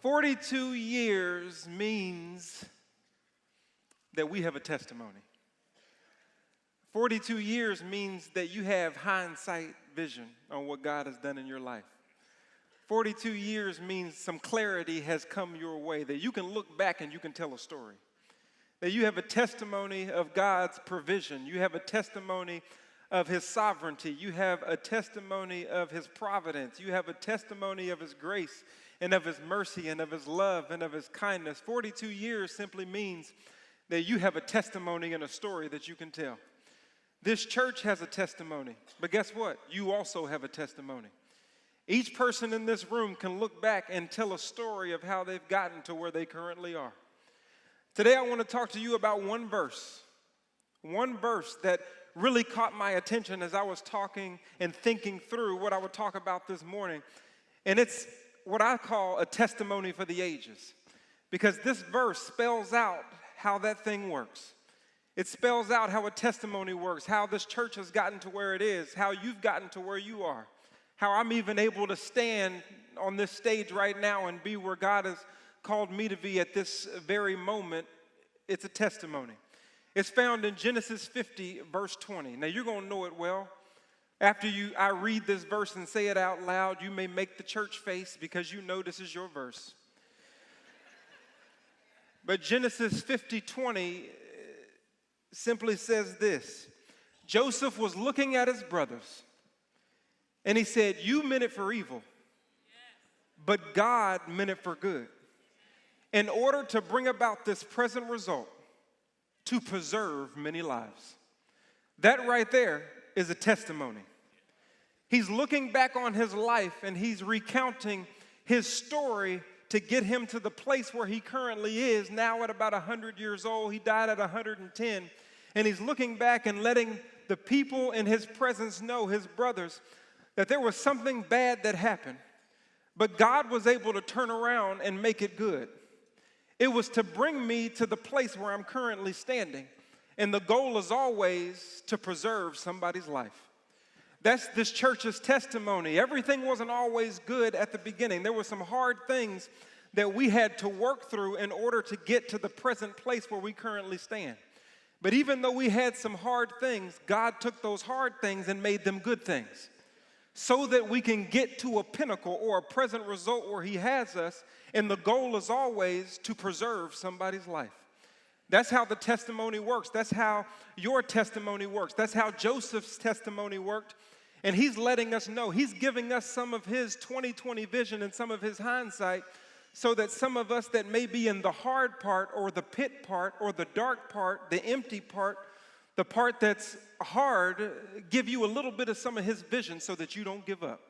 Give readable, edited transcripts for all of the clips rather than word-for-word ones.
42 years means that we have a testimony. 42 years means that you have hindsight vision on what God has done in your life. 42 years means some clarity has come your way, that you can look back and you can tell a story. That you have a testimony of God's provision. You have a testimony of His sovereignty. You have a testimony of His providence. You have a testimony of His grace and of His mercy and of His love and of His kindness. 42 years simply means that you have a testimony and a story that you can tell. This church has a testimony, but guess what? You also have a testimony. Each person in this room can look back and tell a story of how they've gotten to where they currently are. Today I want to talk to you about one verse that really caught my attention as I was talking and thinking through what I would talk about this morning. And it's what I call a testimony for the ages, because this verse spells out how that thing works. It spells out how a testimony works, how this church has gotten to where it is, how you've gotten to where you are, how I'm even able to stand on this stage right now and be where God has called me to be at this very moment. It's a testimony. It's found in Genesis 50, verse 20. Now, you're going to know it well. After I read this verse and say it out loud, you may make the church face because you know this is your verse. But Genesis 50:20 simply says this: Joseph was looking at his brothers, and he said, "You meant it for evil, but God meant it for good, in order to bring about this present result, to preserve many lives." That right there is a testimony. He's looking back on his life and he's recounting his story to get him to the place where he currently is now at about 100 years old. He died at 110. And he's looking back and letting the people in his presence know, his brothers, that there was something bad that happened, but God was able to turn around and make it good. It was to bring me to the place where I'm currently standing. And the goal is always to preserve somebody's life. That's this church's testimony. Everything wasn't always good at the beginning. There were some hard things that we had to work through in order to get to the present place where we currently stand. But even though we had some hard things, God took those hard things and made them good things, so that we can get to a pinnacle or a present result where He has us, and the goal is always to preserve somebody's life. That's how the testimony works. That's how your testimony works. That's how Joseph's testimony worked, and he's letting us know. He's giving us some of his 20/20 vision and some of his hindsight, so that some of us that may be in the hard part or the pit part or the dark part, the empty part, the part that's hard, give you a little bit of some of his vision so that you don't give up.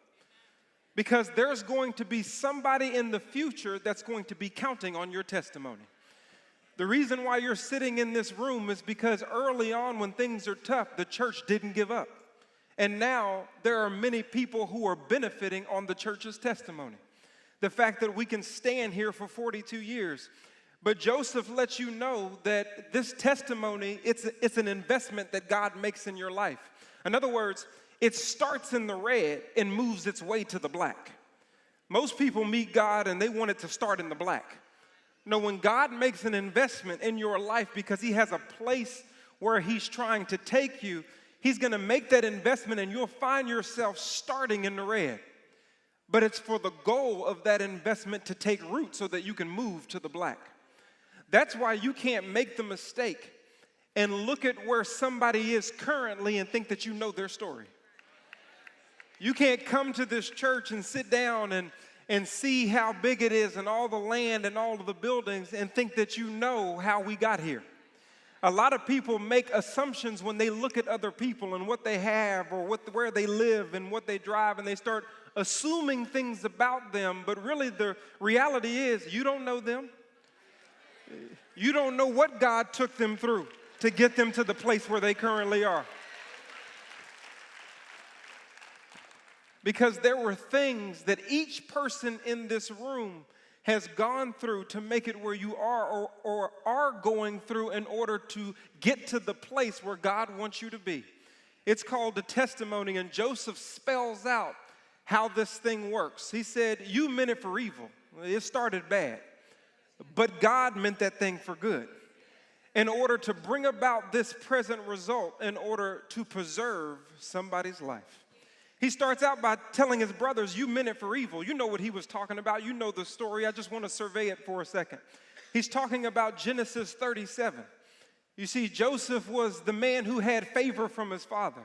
Because there's going to be somebody in the future that's going to be counting on your testimony. The reason why you're sitting in this room is because early on when things are tough, the church didn't give up. And now there are many people who are benefiting on the church's testimony. The fact that we can stand here for 42 years. But Joseph lets you know that this testimony, it's an investment that God makes in your life. In other words, it starts in the red and moves its way to the black. Most people meet God and they want it to start in the black. No, when God makes an investment in your life because He has a place where He's trying to take you, He's going to make that investment and you'll find yourself starting in the red. But it's for the goal of that investment to take root so that you can move to the black. That's why you can't make the mistake and look at where somebody is currently and think that you know their story. You can't come to this church and sit down and see how big it is and all the land and all of the buildings and think that you know how we got here. A lot of people make assumptions when they look at other people and what they have or where they live and what they drive, and they start assuming things about them, but really the reality is you don't know them. You don't know what God took them through to get them to the place where they currently are. Because there were things that each person in this room has gone through to make it where you are or are going through in order to get to the place where God wants you to be. It's called a testimony, and Joseph spells out how this thing works. He said, you meant it for evil. It started bad, but God meant that thing for good in order to bring about this present result, in order to preserve somebody's life. He starts out by telling his brothers, you meant it for evil. You know what he was talking about. You know the story. I just want to survey it for a second. He's talking about Genesis 37. You see, Joseph was the man who had favor from his father.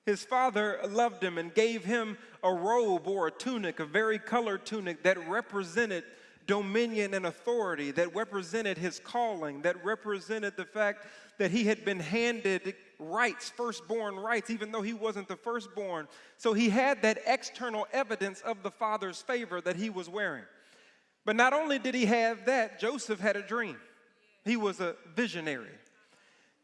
His father loved him and gave him a robe or a tunic, a vari-colored tunic that represented dominion and authority, that represented his calling, that represented the fact that he had been handed rights, firstborn rights, even though he wasn't the firstborn. So he had that external evidence of the father's favor that he was wearing. But not only did he have that, Joseph had a dream. He was a visionary.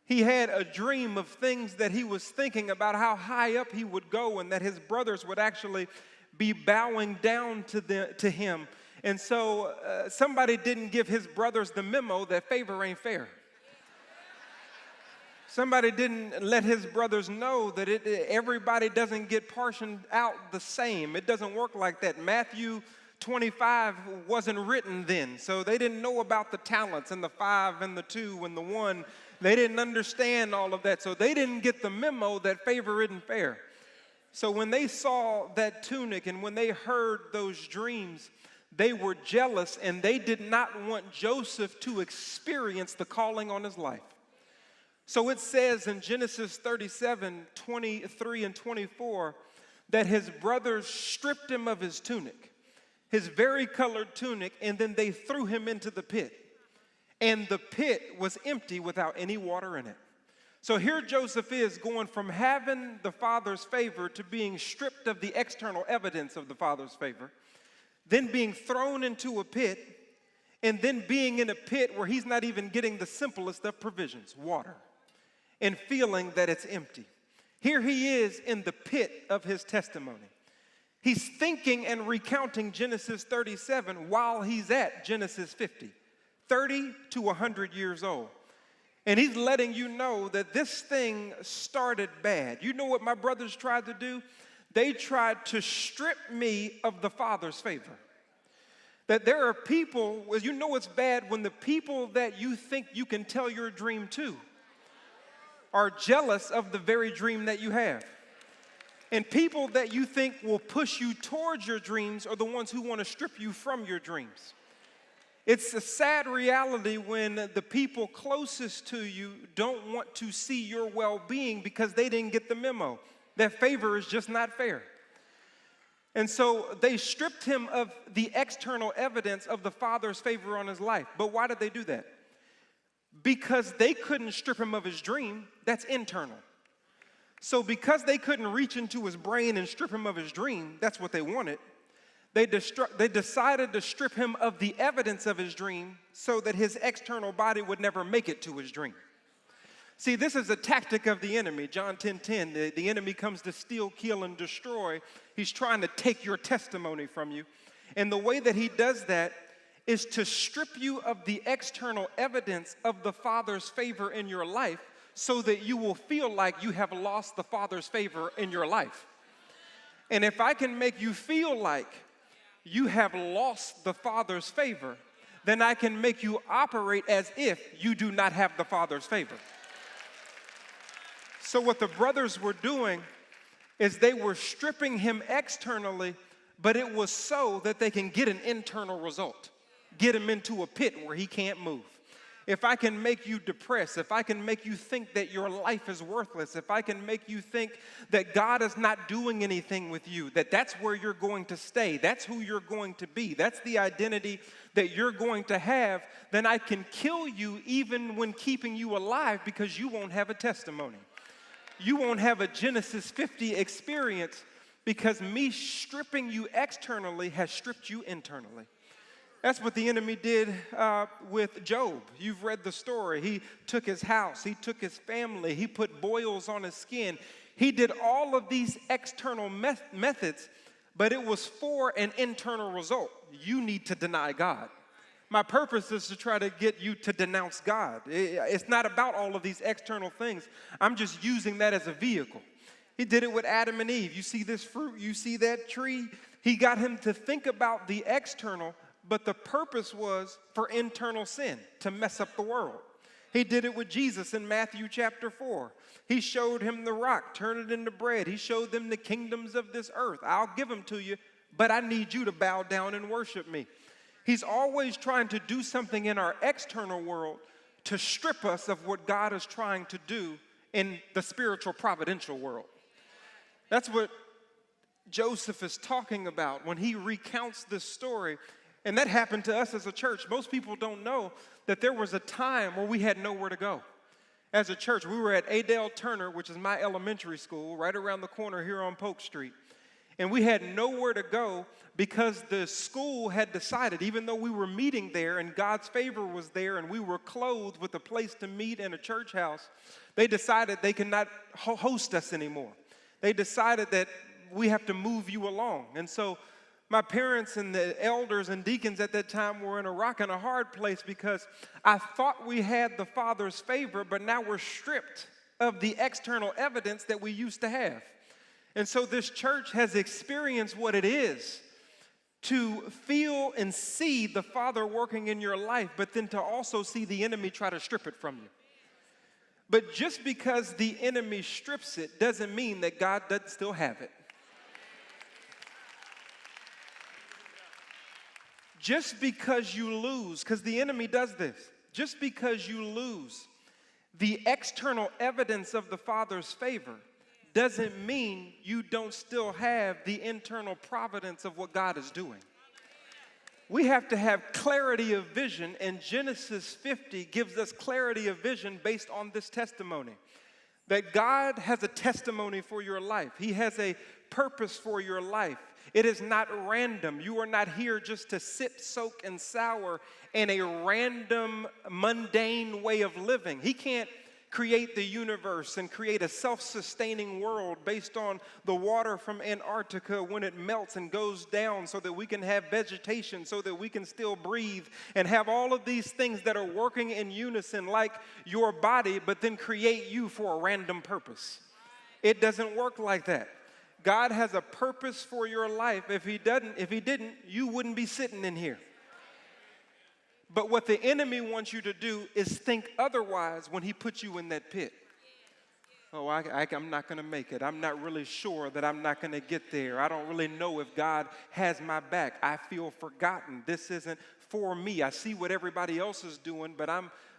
He had a dream of things that he was thinking about, how high up he would go and that his brothers would actually be bowing down to him. And so somebody didn't give his brothers the memo that favor ain't fair. Somebody didn't let his brothers know that everybody doesn't get portioned out the same. It doesn't work like that. Matthew 25 wasn't written then, so they didn't know about the talents and the 5 and the 2 and the 1. They didn't understand all of that, so they didn't get the memo that favor isn't fair. So when they saw that tunic and when they heard those dreams, they were jealous and they did not want Joseph to experience the calling on his life. So it says in Genesis 37, 23 and 24, that his brothers stripped him of his tunic, his vari-colored tunic, and then they threw him into the pit. And the pit was empty without any water in it. So here Joseph is going from having the father's favor to being stripped of the external evidence of the father's favor, then being thrown into a pit, and then being in a pit where he's not even getting the simplest of provisions, water, and feeling that it's empty. Here he is in the pit of his testimony. He's thinking and recounting Genesis 37 while he's at Genesis 50, 30 to 100 years old. And he's letting you know that this thing started bad. You know what my brothers tried to do? They tried to strip me of the Father's favor. That there are people, well, you know it's bad when the people that you think you can tell your dream to are jealous of the very dream that you have. And people that you think will push you towards your dreams are the ones who want to strip you from your dreams. It's a sad reality when the people closest to you don't want to see your well-being because they didn't get the memo. That favor is just not fair. And so they stripped him of the external evidence of the Father's favor on his life. But why did they do that? Because they couldn't strip him of his dream. That's internal. So because they couldn't reach into his brain and strip him of his dream, that's what they wanted. They decided to strip him of the evidence of his dream so that his external body would never make it to his dream. See, this is a tactic of the enemy. John 10:10, the enemy comes to steal, kill, and destroy. He's trying to take your testimony from you. And the way that he does that is to strip you of the external evidence of the Father's favor in your life so that you will feel like you have lost the Father's favor in your life. And if I can make you feel like you have lost the Father's favor, then I can make you operate as if you do not have the Father's favor. So what the brothers were doing is they were stripping him externally, but it was so that they can get an internal result, get him into a pit where he can't move. If I can make you depressed, if I can make you think that your life is worthless, if I can make you think that God is not doing anything with you, that's where you're going to stay, that's who you're going to be, that's the identity that you're going to have, then I can kill you even when keeping you alive because you won't have a testimony. You won't have a Genesis 50 experience because me stripping you externally has stripped you internally. That's what the enemy did with Job. You've read the story. He took his house. He took his family. He put boils on his skin. He did all of these external methods, but it was for an internal result. You need to deny God. My purpose is to try to get you to denounce God. It's not about all of these external things. I'm just using that as a vehicle. He did it with Adam and Eve. You see this fruit, you see that tree. He got him to think about the external, but the purpose was for internal sin, to mess up the world. He did it with Jesus in Matthew chapter 4. He showed him the rock, turn it into bread. He showed them the kingdoms of this earth. I'll give them to you, but I need you to bow down and worship me. He's always trying to do something in our external world to strip us of what God is trying to do in the spiritual providential world. That's what Joseph is talking about when he recounts this story. And that happened to us as a church. Most people don't know that there was a time where we had nowhere to go. As a church, we were at Adele Turner, which is my elementary school, right around the corner here on Polk Street. And we had nowhere to go because the school had decided, even though we were meeting there and God's favor was there and we were clothed with a place to meet in a church house, they decided they could not host us anymore. They decided that we have to move you along. And so my parents and the elders and deacons at that time were in a rock and a hard place because I thought we had the Father's favor, but now we're stripped of the external evidence that we used to have. And so this church has experienced what it is to feel and see the Father working in your life, but then to also see the enemy try to strip it from you. But just because the enemy strips it doesn't mean that God doesn't still have it. Just because you lose, because the enemy does this, just because you lose the external evidence of the Father's favor doesn't mean you don't still have the internal providence of what God is doing. We have to have clarity of vision, and Genesis 50 gives us clarity of vision based on this testimony. That God has a testimony for your life. He has a purpose for your life. It is not random. You are not here just to sit, soak, and sour in a random, mundane way of living. He can't create the universe and create a self-sustaining world based on the water from Antarctica when it melts and goes down so that we can have vegetation, so that we can still breathe and have all of these things that are working in unison like your body, but then create you for a random purpose. It doesn't work like that. God has a purpose for your life. If he didn't, you wouldn't be sitting in here. But what the enemy wants you to do is think otherwise when he puts you in that pit. Oh, I'm not going to make it. I'm not really sure that I'm not going to get there. I don't really know if God has my back. I feel forgotten. This isn't for me. I see what everybody else is doing, but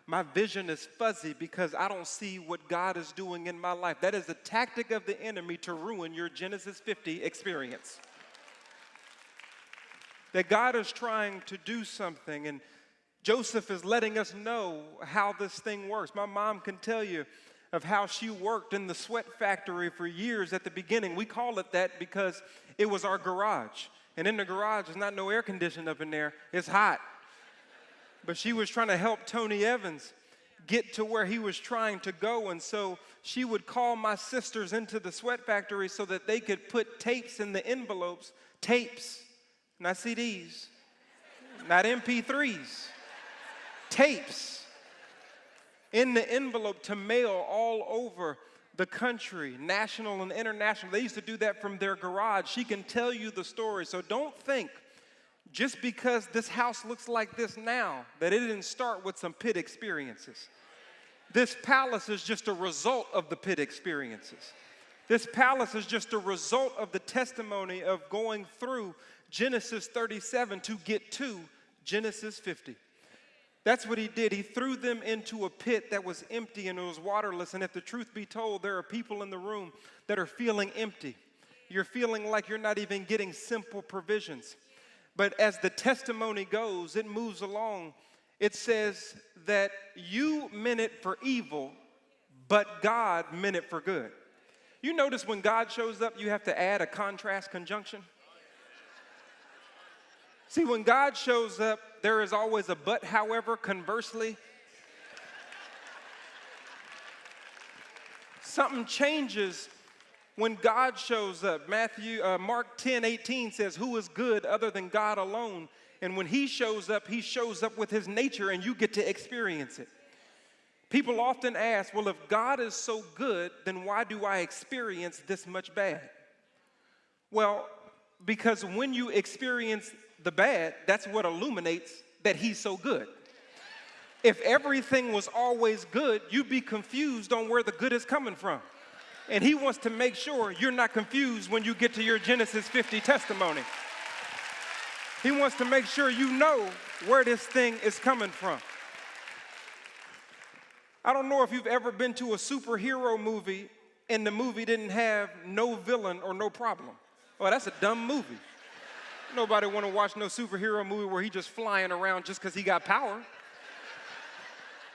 my vision is fuzzy because I don't see what God is doing in my life. That is a tactic of the enemy to ruin your Genesis 50 experience. That God is trying to do something, and Joseph is letting us know how this thing works. My mom can tell you of how she worked in the sweat factory for years at the beginning. We call it that because it was our garage. And in the garage, there's not no air conditioning up in there. It's hot. But she was trying to help Tony Evans get to where he was trying to go. And so she would call my sisters into the sweat factory so that they could put tapes in the envelopes. Tapes, not CDs, not MP3s. Tapes in the envelope to mail all over the country, national and international. They used to do that from their garage. She can tell you the story. So don't think just because this house looks like this now that it didn't start with some pit experiences. This palace is just a result of the pit experiences. This palace is just a result of the testimony of going through Genesis 37 to get to Genesis 50. That's what he did. He threw them into a pit that was empty and it was waterless. And if the truth be told, there are people in the room that are feeling empty. You're feeling like you're not even getting simple provisions. But as the testimony goes, it moves along. It says that you meant it for evil, but God meant it for good. You notice when God shows up, you have to add a contrast conjunction. See, when God shows up, there is always a but, however, conversely. Something changes when God shows up. Mark 10:18 says, who is good other than God alone? And when he shows up with his nature and you get to experience it. People often ask, well, if God is so good, then why do I experience this much bad? Well, because when you experience the bad, that's what illuminates that he's so good. If everything was always good, you'd be confused on where the good is coming from. And he wants to make sure you're not confused when you get to your Genesis 50 testimony. He wants to make sure you know where this thing is coming from. I don't know if you've ever been to a superhero movie and the movie didn't have no villain or no problem. Well, that's a dumb movie. Nobody want to watch no superhero movie where he just flying around just because he got power.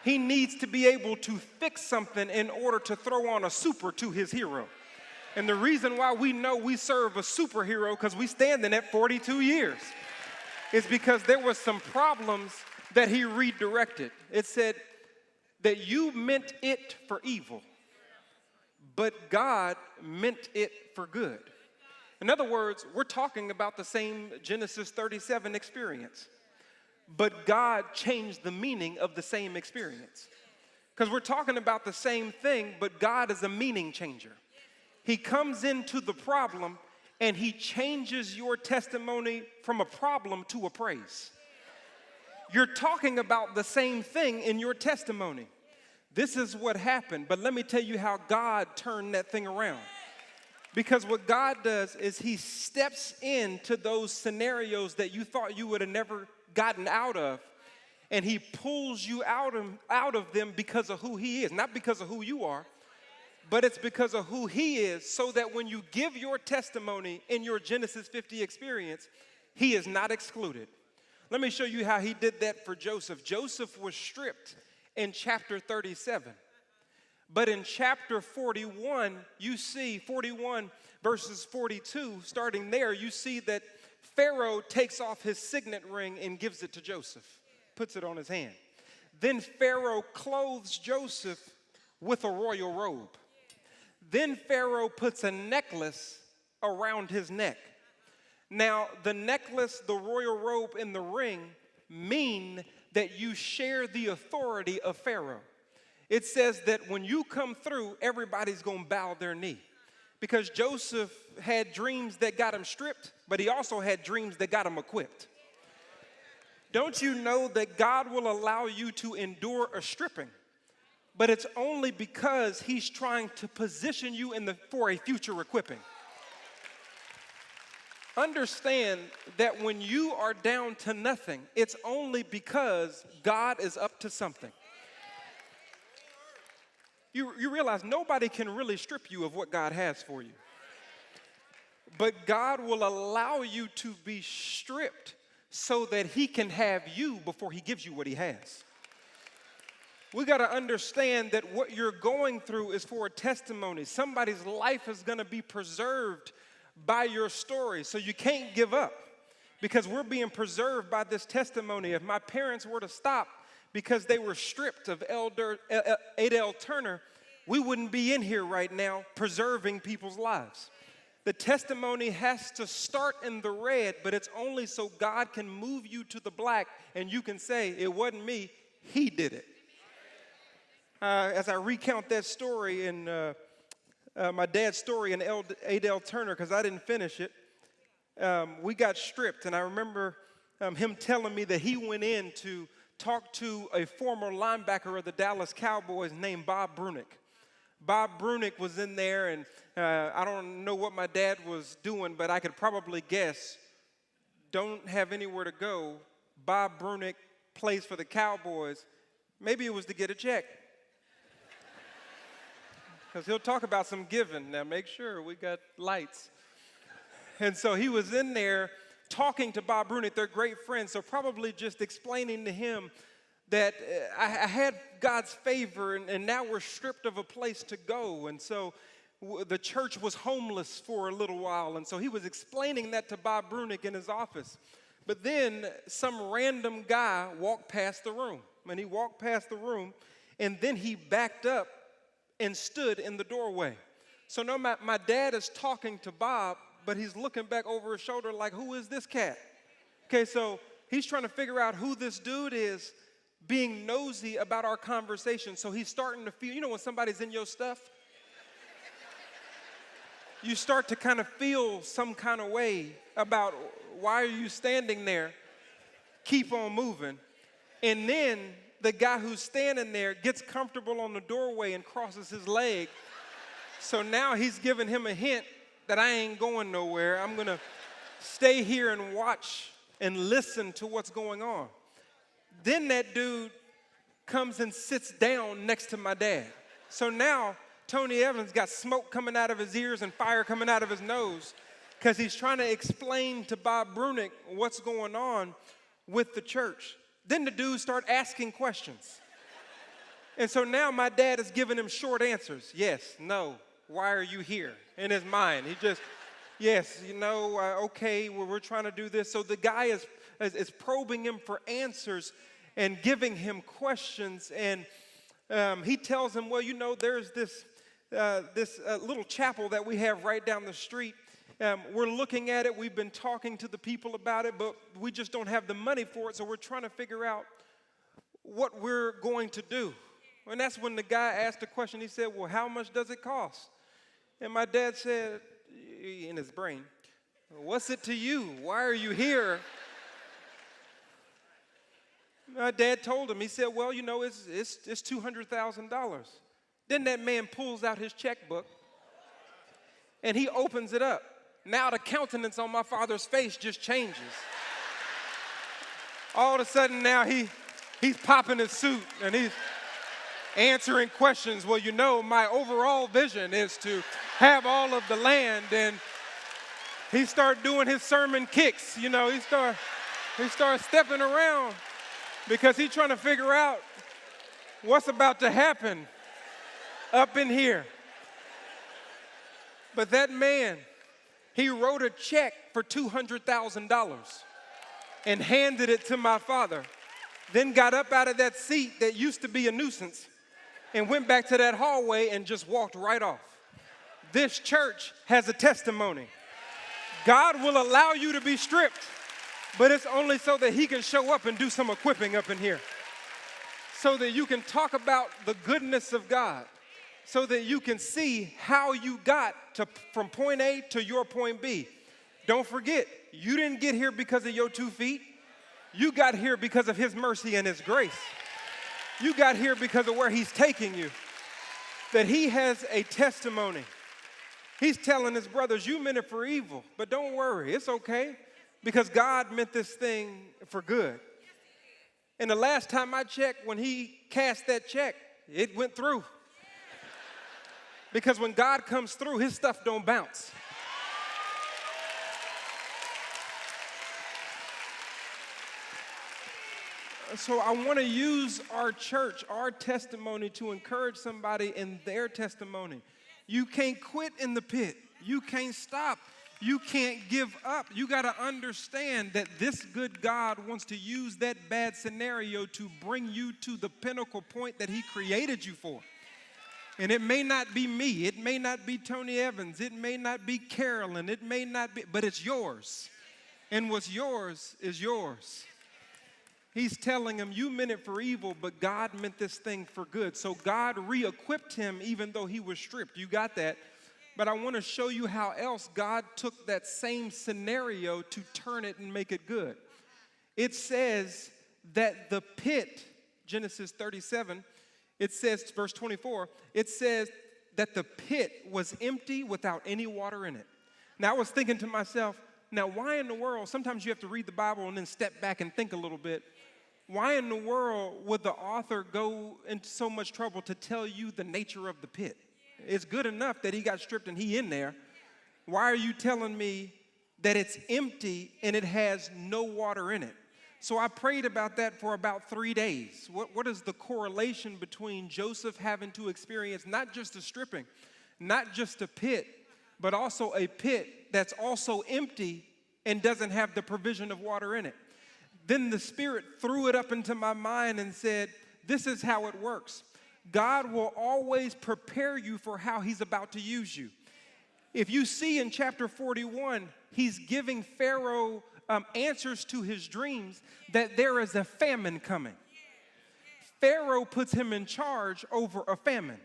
He needs to be able to fix something in order to throw on a super to his hero. And the reason why we know we serve a superhero, because we standing at 42 years, is because there was some problems that he redirected. It said that you meant it for evil, but God meant it for good. In other words, we're talking about the same Genesis 37 experience. But God changed the meaning of the same experience. Because we're talking about the same thing, but God is a meaning changer. He comes into the problem and he changes your testimony from a problem to a praise. You're talking about the same thing in your testimony. This is what happened, but let me tell you how God turned that thing around. Because what God does is he steps into those scenarios that you thought you would have never gotten out of, and he pulls you out of them because of who he is, not because of who you are, but it's because of who he is, so that when you give your testimony in your Genesis 50 experience, he is not excluded. Let me show you how he did that for Joseph. Joseph was stripped in chapter 37. But in chapter 41, you see 41 verses 42, starting there, you see that Pharaoh takes off his signet ring and gives it to Joseph, puts it on his hand. Then Pharaoh clothes Joseph with a royal robe. Then Pharaoh puts a necklace around his neck. Now, the necklace, the royal robe, and the ring mean that you share the authority of Pharaoh. It says that when you come through, everybody's going to bow their knee. Because Joseph had dreams that got him stripped, but he also had dreams that got him equipped. Don't you know that God will allow you to endure a stripping? But it's only because he's trying to position you for a future equipping. Understand that when you are down to nothing, it's only because God is up to something. You realize nobody can really strip you of what God has for you. But God will allow you to be stripped so that he can have you before he gives you what he has. We got to understand that what you're going through is for a testimony. Somebody's life is going to be preserved by your story. So you can't give up, because we're being preserved by this testimony. If my parents were to stop because they were stripped of Adele Turner, we wouldn't be in here right now preserving people's lives. The testimony has to start in the red, but it's only so God can move you to the black and you can say, it wasn't me, he did it. As I recount that story in my dad's story in Adele Turner, because I didn't finish it, we got stripped, and I remember him telling me that he went in to talk to a former linebacker of the Dallas Cowboys named Bob Brunick. Bob Brunick was in there, and I don't know what my dad was doing, but I could probably guess. Don't have anywhere to go. Bob Brunick plays for the Cowboys. Maybe it was to get a check. Because he'll talk about some giving. Now, make sure we got lights. And so he was in there talking to Bob Brunick. They're great friends, so probably just explaining to him that I had God's favor, and now we're stripped of a place to go. And so the church was homeless for a little while. And so he was explaining that to Bob Brunick in his office. But then some random guy walked past the room. And he walked past the room, and then he backed up and stood in the doorway. So no, my dad is talking to Bob, but he's looking back over his shoulder like, who is this cat? Okay, so he's trying to figure out who this dude is. being nosy about our conversation. So he's starting to feel, you know, when somebody's in your stuff, you start to kind of feel some kind of way about why are you standing there? Keep on moving. And then the guy who's standing there gets comfortable on the doorway and crosses his leg. So now he's giving him a hint that I ain't going nowhere. I'm going to stay here and watch and listen to what's going on. Then that dude comes and sits down next to my dad. So now Tony Evans got smoke coming out of his ears and fire coming out of his nose because he's trying to explain to Bob Brunick what's going on with the church. Then the dudes start asking questions. And so now my dad is giving him short answers. Yes, no, why are you here? In his mind, he just, yes, you know, okay, well, we're trying to do this. So the guy is probing him for answers and giving him questions. And he tells him, well, you know, there's this little chapel that we have right down the street. We're looking at it. We've been talking to the people about it, but we just don't have the money for it. So we're trying to figure out what we're going to do. And that's when the guy asked the question. He said, well, how much does it cost? And my dad said, in his brain, what's it to you? Why are you here? My dad told him, he said, well, you know, it's $200,000. Then that man pulls out his checkbook and he opens it up. Now the countenance on my father's face just changes. All of a sudden now he's popping his suit and he's answering questions. Well, you know, my overall vision is to have all of the land. And he started doing his sermon kicks. You know, he started stepping around because he's trying to figure out what's about to happen up in here. But that man, he wrote a check for $200,000 and handed it to my father, then got up out of that seat that used to be a nuisance and went back to that hallway and just walked right off. This church has a testimony. God will allow you to be stripped, but it's only so that he can show up and do some equipping up in here, so that you can talk about the goodness of God, so that you can see how you got from point A to your point B. Don't forget, you didn't get here because of your 2 feet. You got here because of his mercy and his grace. You got here because of where he's taking you. That he has a testimony. He's telling his brothers, you meant it for evil, but don't worry, it's okay, because God meant this thing for good. And the last time I checked, when he cast that check, it went through. Because when God comes through, his stuff don't bounce. So I want to use our church, our testimony, to encourage somebody in their testimony. You can't quit in the pit. You can't stop. You can't give up. You got to understand that this good God wants to use that bad scenario to bring you to the pinnacle point that he created you for. And it may not be me. It may not be Tony Evans. It may not be Carolyn. It may not be, but it's yours. And what's yours is yours. He's telling him, you meant it for evil, but God meant this thing for good. So God re-equipped him even though he was stripped. You got that? But I want to show you how else God took that same scenario to turn it and make it good. It says that the pit, Genesis 37, it says, verse 24, it says that the pit was empty without any water in it. Now I was thinking to myself, now why in the world, sometimes you have to read the Bible and then step back and think a little bit. Why in the world would the author go into so much trouble to tell you the nature of the pit? It's good enough that he got stripped and he in there. Why are you telling me that it's empty and it has no water in it? So I prayed about that for about 3 days. What is the correlation between Joseph having to experience not just a stripping, not just a pit, but also a pit that's also empty and doesn't have the provision of water in it? Then the Spirit threw it up into my mind and said, this is how it works. God will always prepare you for how he's about to use you. If you see in chapter 41, he's giving Pharaoh answers to his dreams that there is a famine coming. Pharaoh puts him in charge over a famine.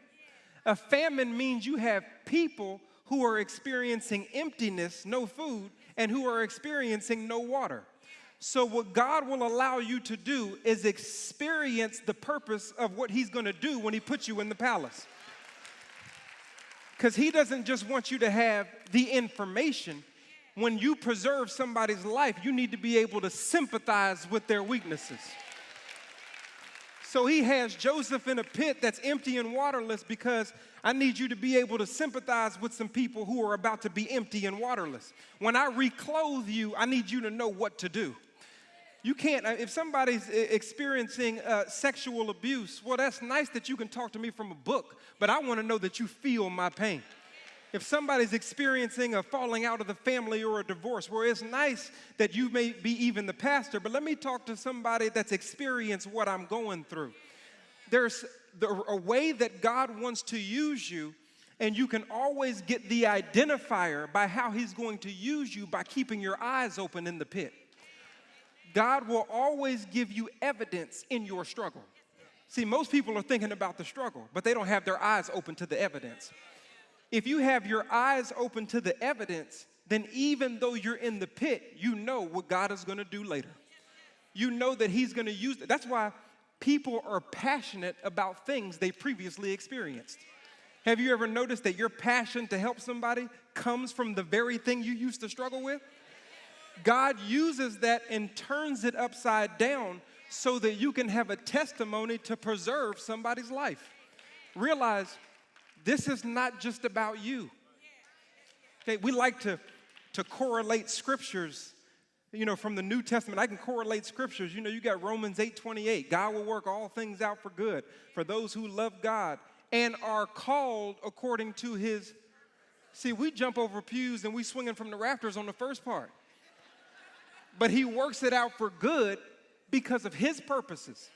A famine means you have people who are experiencing emptiness, no food, and who are experiencing no water. So what God will allow you to do is experience the purpose of what he's going to do when he puts you in the palace. Because he doesn't just want you to have the information. When you preserve somebody's life, you need to be able to sympathize with their weaknesses. So he has Joseph in a pit that's empty and waterless because I need you to be able to sympathize with some people who are about to be empty and waterless. When I reclothe you, I need you to know what to do. You can't, if somebody's experiencing sexual abuse, well, that's nice that you can talk to me from a book, but I want to know that you feel my pain. If somebody's experiencing a falling out of the family or a divorce, well, it's nice that you may be even the pastor, but let me talk to somebody that's experienced what I'm going through. There's a way that God wants to use you, and you can always get the identifier by how he's going to use you by keeping your eyes open in the pit. God will always give you evidence in your struggle. See, most people are thinking about the struggle, but they don't have their eyes open to the evidence. If you have your eyes open to the evidence, then even though you're in the pit, you know what God is going to do later. You know that he's going to use it. That's why people are passionate about things they previously experienced. Have you ever noticed that your passion to help somebody comes from the very thing you used to struggle with? God uses that and turns it upside down so that you can have a testimony to preserve somebody's life. Realize this is not just about you. Okay, we like to correlate scriptures, from the New Testament. I can correlate scriptures. You got Romans 8:28. God will work all things out for good for those who love God and are called according to his. See, we jump over pews and we swinging from the rafters on the first part. But he works it out for good because of his purposes.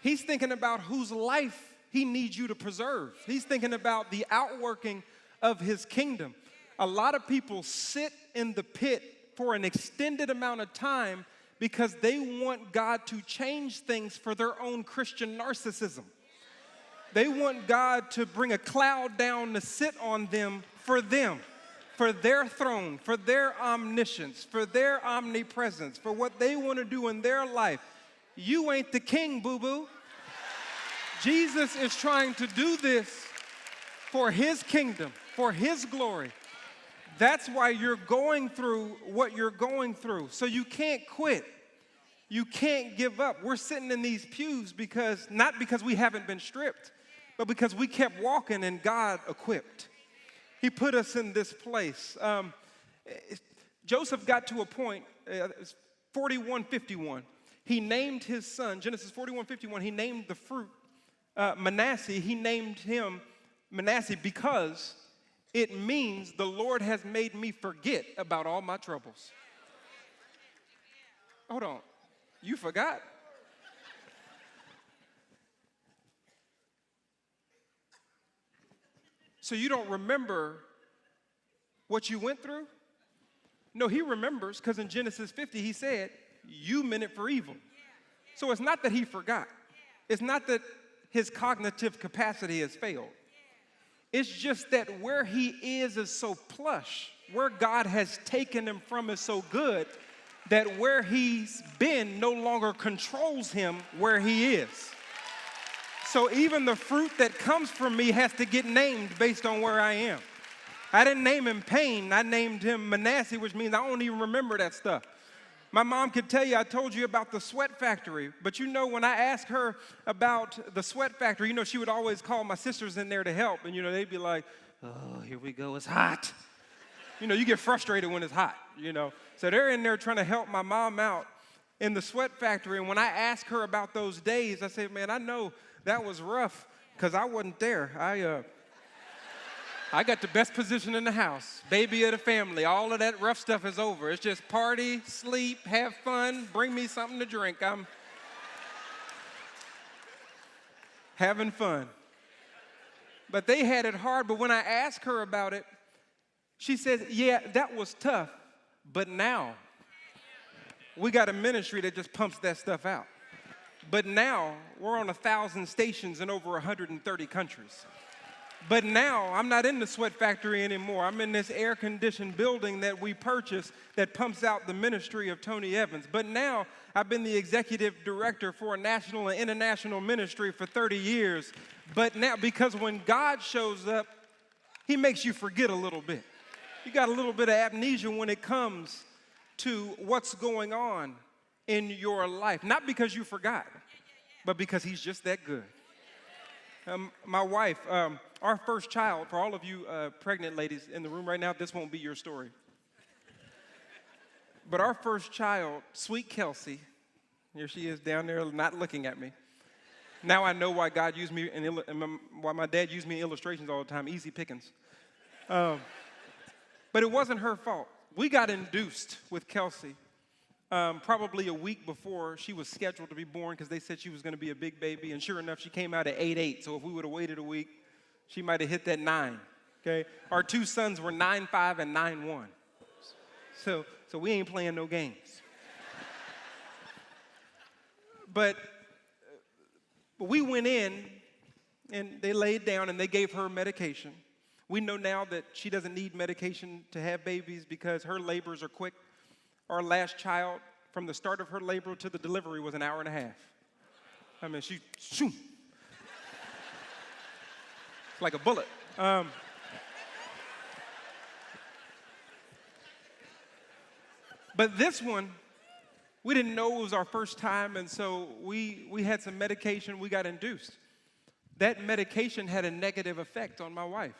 He's thinking about whose life he needs you to preserve. He's thinking about the outworking of his kingdom. A lot of people sit in the pit for an extended amount of time because they want God to change things for their own Christian narcissism. They want God to bring a cloud down to sit on them, for their throne, for their omniscience, for their omnipresence, for what they want to do in their life. You ain't the king, boo-boo. Jesus is trying to do this for his kingdom, for his glory. That's why you're going through what you're going through. So you can't quit. You can't give up. We're sitting in these pews not because we haven't been stripped, but because we kept walking and God equipped. He put us in this place. Joseph got to a point, 41:51. He named his son, Genesis 41:51, he named the fruit Manasseh. He named him Manasseh because it means the Lord has made me forget about all my troubles. Hold on, you forgot? So you don't remember what you went through? No, he remembers, because in Genesis 50, he said, you meant it for evil. So it's not that he forgot. It's not that his cognitive capacity has failed. It's just that where he is so plush. Where God has taken him from is so good that where he's been no longer controls him where he is. So even the fruit that comes from me has to get named based on where I am. I didn't name him Pain. I named him Manasseh, which means I don't even remember that stuff. My mom could tell you, I told you about the sweat factory. But when I asked her about the sweat factory, she would always call my sisters in there to help. And, they'd be like, oh, here we go, it's hot. You get frustrated when it's hot, So they're in there trying to help my mom out in the sweat factory. And when I asked her about those days, I said, man, I know that was rough because I wasn't there. I got the best position in the house, baby of the family. All of that rough stuff is over. It's just party, sleep, have fun, bring me something to drink. I'm having fun. But they had it hard. But when I asked her about it, she said, yeah, that was tough. But now we got a ministry that just pumps that stuff out. But now we're on 1,000 stations in over 130 countries. But now I'm not in the sweat factory anymore. I'm in this air-conditioned building that we purchased that pumps out the ministry of Tony Evans. But now I've been the executive director for a national and international ministry for 30 years. But now, because when God shows up, he makes you forget a little bit. You got a little bit of amnesia when it comes to what's going on in your life. Not because you forgot, but because he's just that good. My wife, our first child, for all of you pregnant ladies in the room right now, this won't be your story. But our first child, sweet Kelsey, here she is down there not looking at me. Now I know why God used me, why my dad used me in illustrations all the time, easy pickings. But it wasn't her fault. We got induced with Kelsey probably a week before she was scheduled to be born because they said she was going to be a big baby. And sure enough, she came out at 8'8". So if we would have waited a week, she might have hit that 9. Okay? Our two sons were 9'5" and 9'1". So we ain't playing no games. But we went in, and they laid down, and they gave her medication. We know now that she doesn't need medication to have babies because her labors are quick. Our last child, from the start of her labor to the delivery, was an hour and a half. I mean, she, shoo. It's like a bullet. But this one, we didn't know it was our first time, and so we had some medication. We got induced. That medication had a negative effect on my wife.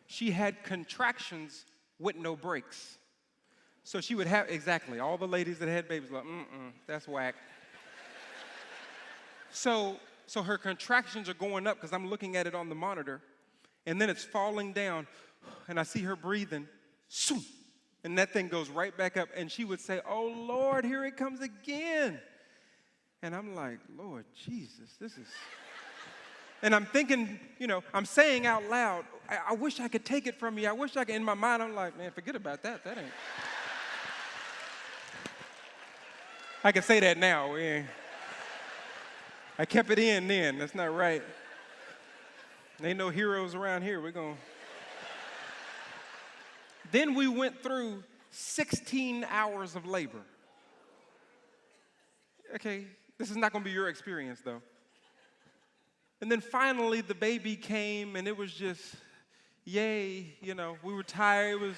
She had contractions with no breaks. So she would have, exactly, all the ladies that had babies like, that's whack. So her contractions are going up because I'm looking at it on the monitor, and then it's falling down, and I see her breathing, and that thing goes right back up, and she would say, "Oh, Lord, here it comes again." And I'm like, Lord Jesus, this is... And I'm thinking, I'm saying out loud, I wish I could take it from you. I wish I could. In my mind, I'm like, man, forget about that. That ain't... I can say that now. I kept it in then. That's not right. Ain't no heroes around here. We're going... Then we went through 16 hours of labor. Okay, this is not going to be your experience, though. And then finally, the baby came, and it was just, yay, we were tired. It was...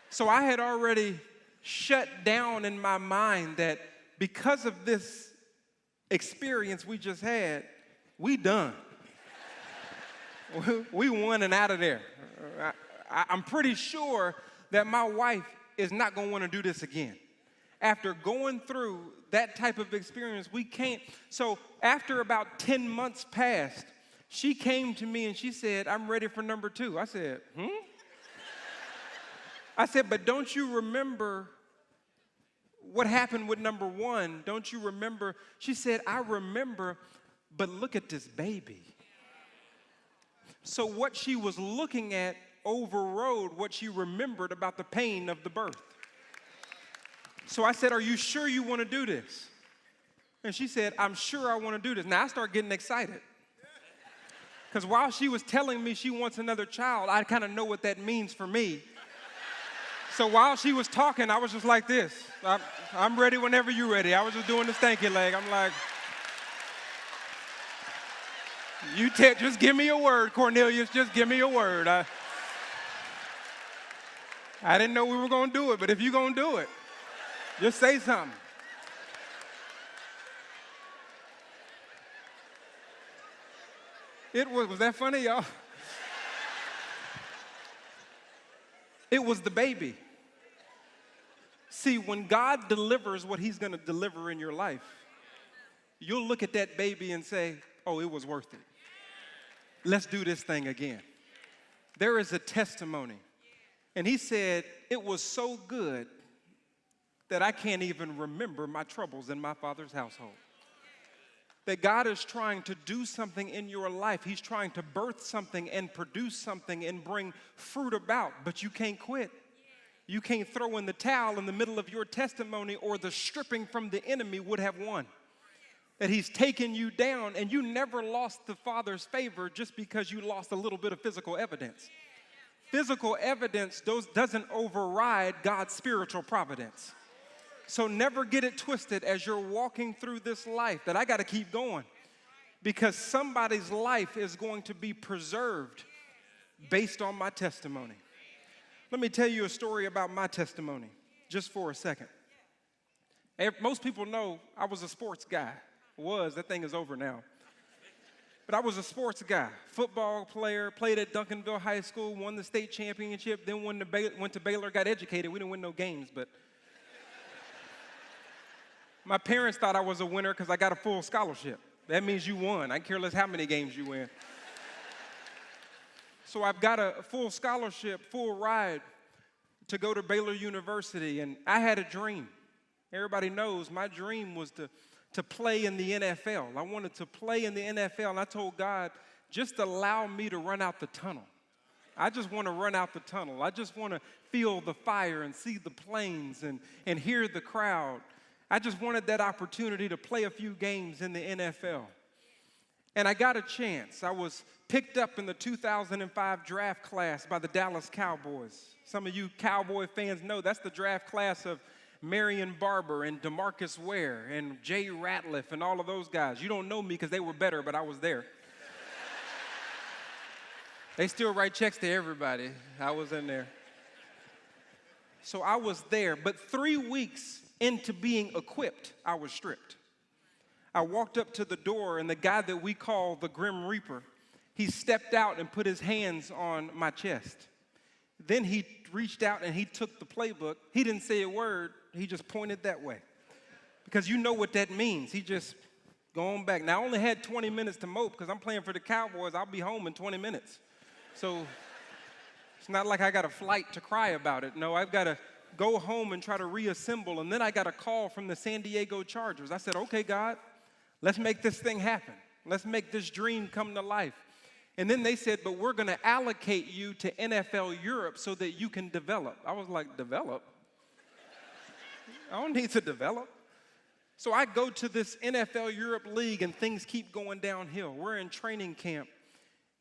So I had already shut down in my mind that because of this experience we just had, we done. We won and out of there. I'm pretty sure that my wife is not going to want to do this again. After going through that type of experience, we can't. So after about 10 months passed, she came to me and she said, "I'm ready for number 2. I said, I said, "But don't you remember what happened with number 1? Don't you remember?" She said, "I remember, but look at this baby." So what she was looking at overrode what she remembered about the pain of the birth. So I said, "Are you sure you want to do this?" And she said, "I'm sure I want to do this." Now I start getting excited. Because while she was telling me she wants another child, I kind of know what that means for me. So while she was talking, I was just like this. I'm ready whenever you're ready. I was just doing the stanky leg. I'm like, just give me a word, Cornelius. Just give me a word. I didn't know we were going to do it, but if you're going to do it, just say something. Was that funny, y'all? It was the baby. See, when God delivers what he's going to deliver in your life, you'll look at that baby and say, "Oh, it was worth it. Let's do this thing again." There is a testimony. And he said, "It was so good that I can't even remember my troubles in my father's household." That God is trying to do something in your life. He's trying to birth something and produce something and bring fruit about, but you can't quit. You can't throw in the towel in the middle of your testimony, or the stripping from the enemy would have won. that he's taken you down, and you never lost the Father's favor just because you lost a little bit of physical evidence. Physical evidence doesn't override God's spiritual providence. So never get it twisted as you're walking through this life that I got to keep going, because somebody's life is going to be preserved based on my testimony. Let me tell you a story about my testimony just for a second. Most people know I was a sports guy. That thing is over now. But I was a sports guy, football player, played at Duncanville High School, won the state championship, then went to Baylor, got educated. We didn't win no games, but my parents thought I was a winner because I got a full scholarship. That means you won. I care less how many games you win. So I've got a full scholarship, full ride to go to Baylor University, and I had a dream. Everybody knows my dream was to play in the NFL. I wanted to play in the NFL, and I told God, just allow me to run out the tunnel. I just want to run out the tunnel. I just want to feel the fire and see the planes and hear the crowd. I just wanted that opportunity to play a few games in the NFL. And I got a chance. I was picked up in the 2005 draft class by the Dallas Cowboys. Some of you Cowboy fans know that's the draft class of Marion Barber and DeMarcus Ware and Jay Ratliff and all of those guys. You don't know me because they were better, but I was there. They still write checks to everybody. I was in there. So I was there, but 3 weeks into being equipped, I was stripped. I walked up to the door, and the guy that we call the Grim Reaper, he stepped out and put his hands on my chest. Then he reached out and he took the playbook. He didn't say a word. He just pointed that way. Because you know what that means. He just go on back. Now, I only had 20 minutes to mope because I'm playing for the Cowboys. I'll be home in 20 minutes. So it's not like I got a flight to cry about it. No, I've got to go home and try to reassemble. And then I got a call from the San Diego Chargers. I said, okay, God, let's make this thing happen. Let's make this dream come to life. And then they said, but we're going to allocate you to NFL Europe so that you can develop. I was like, develop? I don't need to develop. So I go to this NFL Europe League, and things keep going downhill. We're in training camp,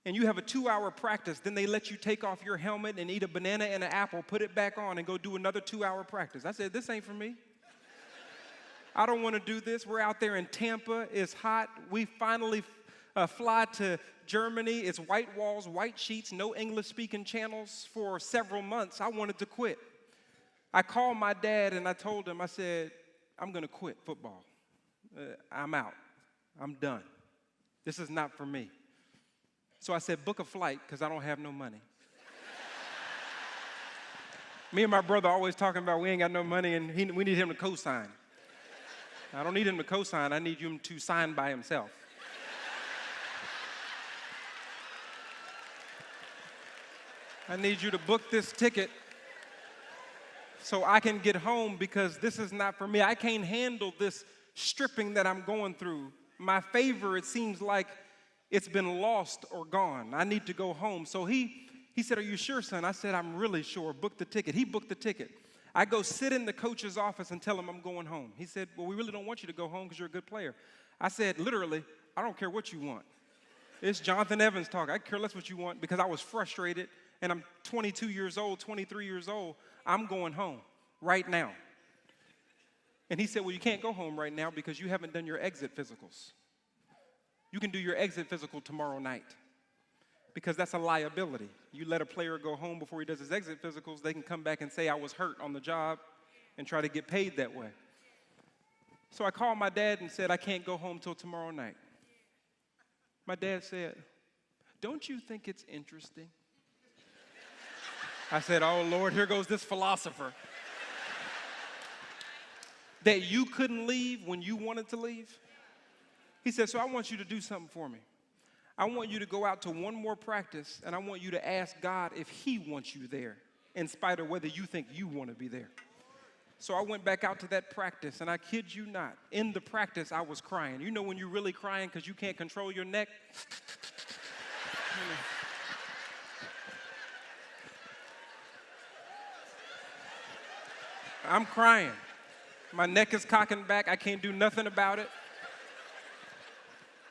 and you have a 2-hour practice. Then they let you take off your helmet and eat a banana and an apple, put it back on, and go do another 2-hour practice. I said, this ain't for me. I don't want to do this. We're out there in Tampa. It's hot. We finally fly to Germany. It's white walls, white sheets, no English-speaking channels for several months. I wanted to quit. I called my dad, and I told him, I said, I'm going to quit football. I'm out. I'm done. This is not for me. So I said, book a flight because I don't have no money. Me and my brother always talking about we ain't got no money, and we need him to co-sign. I don't need him to co-sign. I need him to sign by himself. I need you to book this ticket so I can get home because this is not for me. I can't handle this stripping that I'm going through. My favor, it seems like it's been lost or gone. I need to go home. So he said, are you sure, son? I said, I'm really sure. Book the ticket. He booked the ticket. I go sit in the coach's office and tell him I'm going home. He said, well, we really don't want you to go home because you're a good player. I said, literally, I don't care what you want. It's Jonathan Evans talking. I care less what you want because I was frustrated, and I'm 22 years old, 23 years old. I'm going home right now. And he said, well, you can't go home right now because you haven't done your exit physicals. You can do your exit physical tomorrow night because that's a liability. You let a player go home before he does his exit physicals, they can come back and say I was hurt on the job and try to get paid that way. So I called my dad and said, I can't go home till tomorrow night. My dad said, don't you think it's interesting? I said, oh, Lord, here goes this philosopher. That you couldn't leave when you wanted to leave? He said, so I want you to do something for me. I want you to go out to one more practice, and I want you to ask God if he wants you there, in spite of whether you think you want to be there. So I went back out to that practice, and I kid you not, in the practice, I was crying. You know when you're really crying because you can't control your neck? I'm crying. My neck is cocking back. I can't do nothing about it.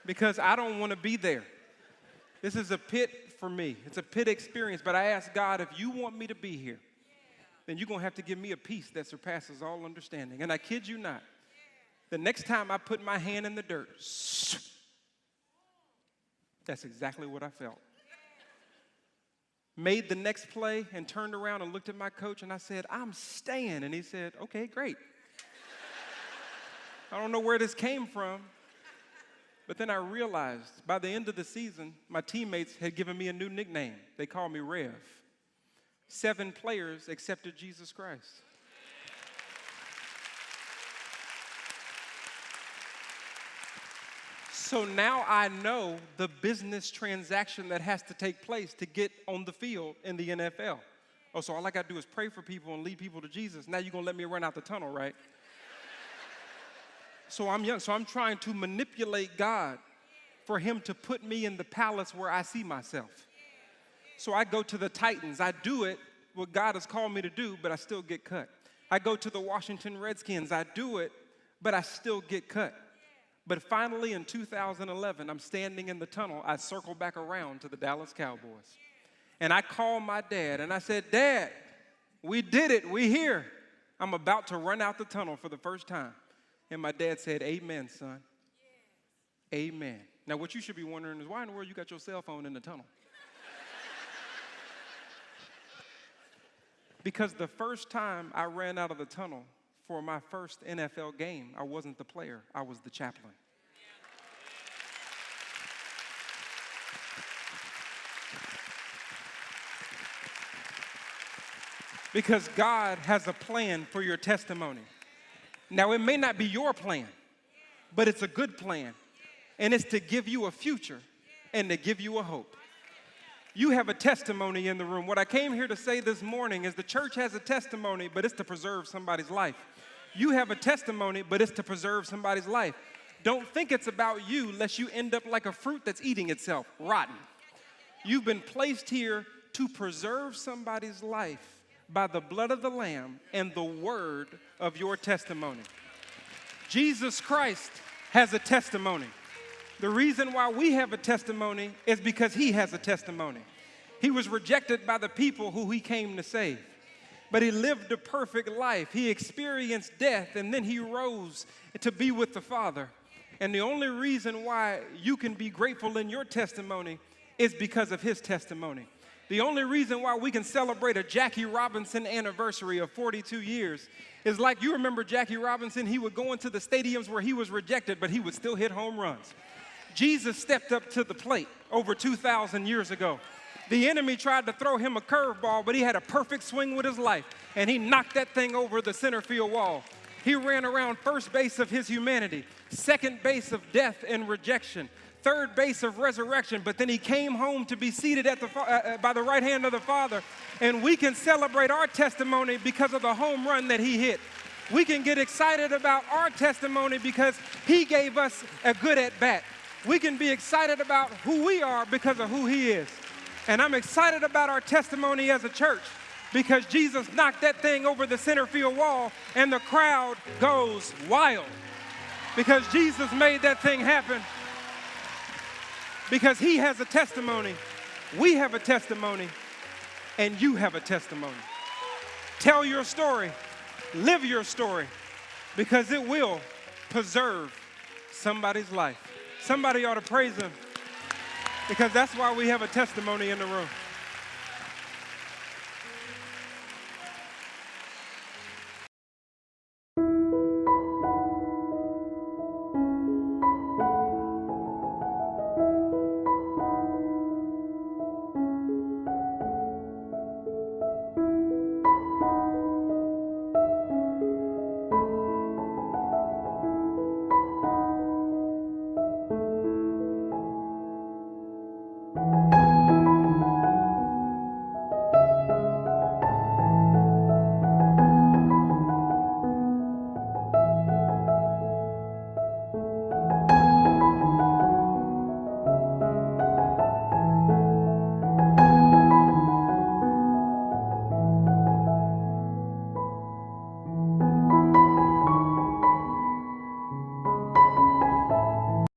because I don't want to be there. This is a pit for me. It's a pit experience, but I ask God, if you want me to be here, then you're going to have to give me a peace that surpasses all understanding. And I kid you not, the next time I put my hand in the dirt, that's exactly what I felt. Made the next play and turned around and looked at my coach and I said, I'm staying. And he said, okay, great. I don't know where this came from, but then I realized by the end of the season, my teammates had given me a new nickname. They called me Rev. 7 players accepted Jesus Christ. So now I know the business transaction that has to take place to get on the field in the NFL. Oh, so all I got to do is pray for people and lead people to Jesus. Now you're going to let me run out the tunnel, right? So I'm young, so I'm trying to manipulate God for him to put me in the palace where I see myself. So I go to the Titans. I do it, what God has called me to do, but I still get cut. I go to the Washington Redskins. I do it, but I still get cut. But finally, in 2011, I'm standing in the tunnel. I circle back around to the Dallas Cowboys. And I called my dad, and I said, Dad, we did it. We here. I'm about to run out the tunnel for the first time. And my dad said, amen, son. Amen. Now, what you should be wondering is, why in the world you got your cell phone in the tunnel? Because the first time I ran out of the tunnel, for my first NFL game, I wasn't the player, I was the chaplain. Because God has a plan for your testimony. Now, it may not be your plan, but it's a good plan. And it's to give you a future and to give you a hope. You have a testimony in the room. What I came here to say this morning is the church has a testimony, but it's to preserve somebody's life. You have a testimony, but it's to preserve somebody's life. Don't think it's about you lest you end up like a fruit that's eating itself, rotten. You've been placed here to preserve somebody's life by the blood of the Lamb and the word of your testimony. Jesus Christ has a testimony. The reason why we have a testimony is because he has a testimony. He was rejected by the people who he came to save. But he lived a perfect life. He experienced death, and then he rose to be with the Father. And the only reason why you can be grateful in your testimony is because of his testimony. The only reason why we can celebrate a Jackie Robinson anniversary of 42 years is like, you remember Jackie Robinson, he would go into the stadiums where he was rejected, but he would still hit home runs. Jesus stepped up to the plate over 2,000 years ago. The enemy tried to throw him a curveball, but he had a perfect swing with his life, and he knocked that thing over the center field wall. He ran around first base of his humanity, second base of death and rejection, third base of resurrection, but then he came home to be seated at by the right hand of the Father, and we can celebrate our testimony because of the home run that he hit. We can get excited about our testimony because he gave us a good at-bat. We can be excited about who we are because of who he is. And I'm excited about our testimony as a church because Jesus knocked that thing over the center field wall and the crowd goes wild because Jesus made that thing happen. Because he has a testimony, we have a testimony, and you have a testimony. Tell your story, live your story, because it will preserve somebody's life. Somebody ought to praise him, because that's why we have a testimony in the room.